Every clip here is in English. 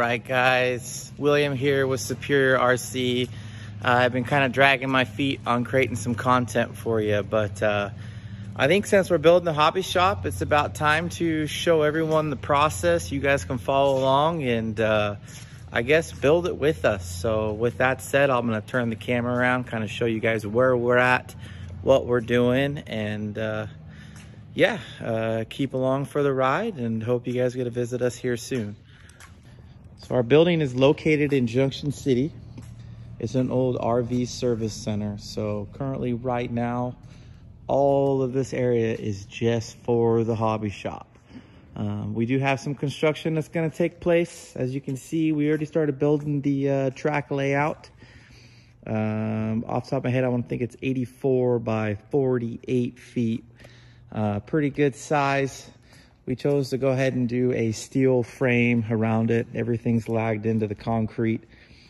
right, guys, William here with Superior RC. I've been kind of dragging my feet on creating some content for you, but I think since we're building the hobby shop, it's about time to show everyone the process. You guys can follow along and I guess build it with us. So with that said, I'm gonna turn the camera around, kind of show you guys where we're at, what we're doing, and keep along for the ride, and hope you guys get to visit us here soon. So our building is located in Junction City. It's an old RV service center. So currently right now, all of this area is just for the hobby shop. We do have some construction that's going to take place. As you can see, we already started building the track layout. Off the top of my head, I want to think it's 84 by 48 feet. Pretty good size. We chose to go ahead and do a steel frame around it. Everything's lagged into the concrete.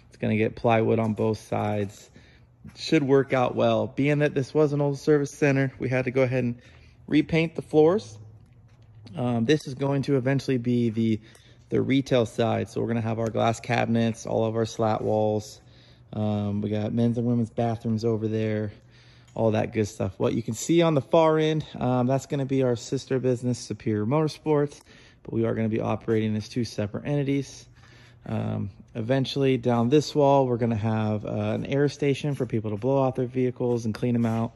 It's going to get plywood on both sides. Should work out well. Being that this was an old service center, we had to go ahead and repaint the floors. This is going to eventually be the retail side. So we're going to have our glass cabinets, all of our slat walls. We got men's and women's bathrooms over there, all that good stuff. What you can see on the far end, that's going to be our sister business, Superior Motorsports, but we are going to be operating as two separate entities. Eventually down this wall, we're going to have an air station for people to blow out their vehicles and clean them out.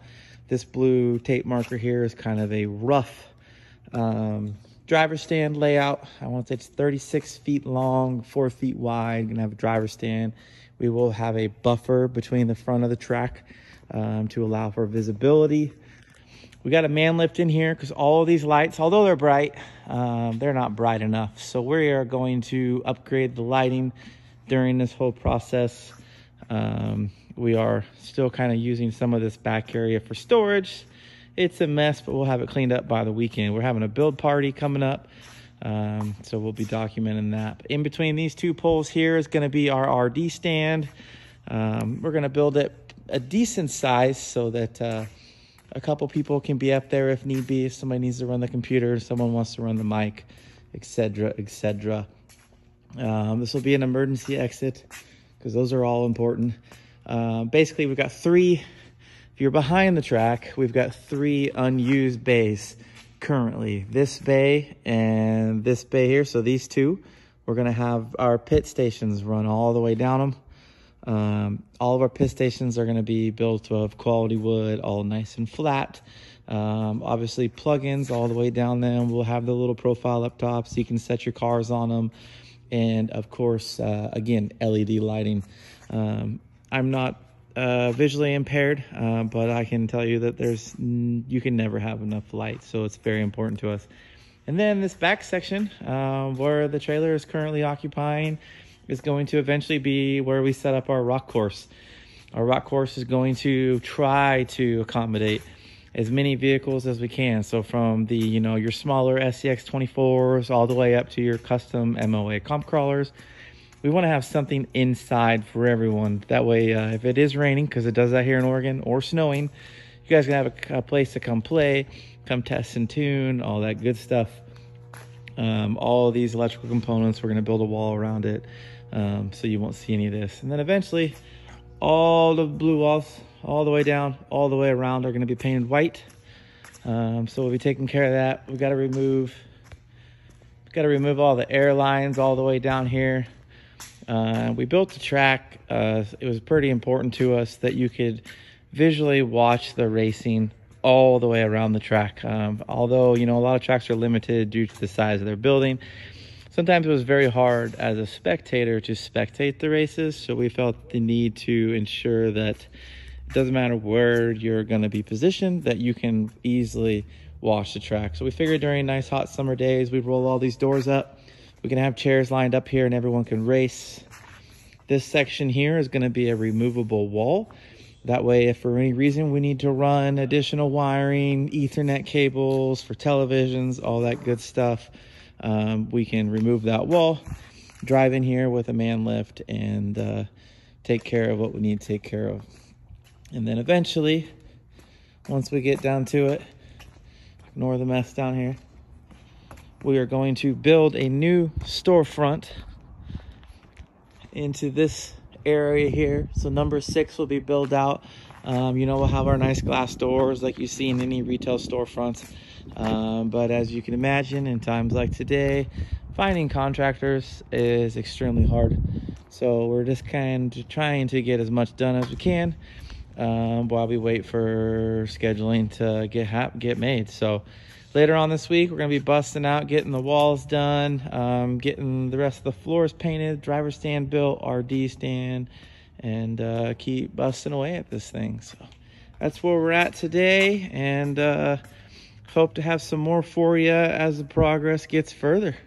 This blue tape marker here is kind of a rough driver stand layout. I want to say it's 36 feet long, 4 feet wide. We're going to have a driver stand. We will have a buffer between the front of the track to allow for visibility. We got a man lift in here because all of these lights, although they're bright, they're not bright enough. So we are going to upgrade the lighting during this whole process. We are still kind of using some of this back area for storage. It's a mess, but we'll have it cleaned up by the weekend. We're having a build party coming up, so we'll be documenting that. But in between these two poles here is going to be our RD stand. We're going to build it a decent size so that a couple people can be up there if need be. If somebody needs to run the computer, someone wants to run the mic, etc., etc. This will be an emergency exit because those are all important. Basically, we've got three. If you're behind the track, we've got three unused bays currently. This bay and this bay here. So these two, we're going to have our pit stations run all the way down them. All of our pit stations are going to be built of quality wood, all nice and flat. Obviously plugins all the way down them. We'll have the little profile up top so you can set your cars on them. And of course, again, LED lighting. I'm not visually impaired, but I can tell you that you can never have enough light. So it's very important to us. And then this back section where the trailer is currently occupying is going to eventually be where we set up our rock course. Our rock course is going to try to accommodate as many vehicles as we can. So from the, your smaller SCX 24s all the way up to your custom MOA comp crawlers. We want to have something inside for everyone. That way, if it is raining, because it does that here in Oregon, or snowing, you guys can have a place to come play, come test and tune, all that good stuff. All of these electrical components, we're going to build a wall around it, so you won't see any of this. And then eventually, all the blue walls, all the way down, all the way around, are going to be painted white. So we'll be taking care of that. We've got to remove all the air lines all the way down here. We built the track. It was pretty important to us that you could visually watch the racing all the way around the track. Although, a lot of tracks are limited due to the size of their building. Sometimes it was very hard as a spectator to spectate the races. So we felt the need to ensure that it doesn't matter where you're going to be positioned, that you can easily watch the track. So we figured during nice hot summer days, we'd roll all these doors up. We can have chairs lined up here and everyone can race. This section here is going to be a removable wall. That way, if for any reason we need to run additional wiring, Ethernet cables for televisions, all that good stuff, we can remove that wall, drive in here with a man lift, and take care of what we need to take care of. And then eventually, once we get down to it, ignore the mess down here, we are going to build a new storefront into this area here. So number 6 will be built out. You know, we'll have our nice glass doors like you see in any retail storefronts. But as you can imagine, in times like today, finding contractors is extremely hard. So we're just kind of trying to get as much done as we can while we wait for scheduling to get made. So later on this week, we're gonna be busting out, getting the walls done, getting the rest of the floors painted, driver stand built, RD stand, and keep busting away at this thing. So that's where we're at today, and hope to have some more for you as the progress gets further.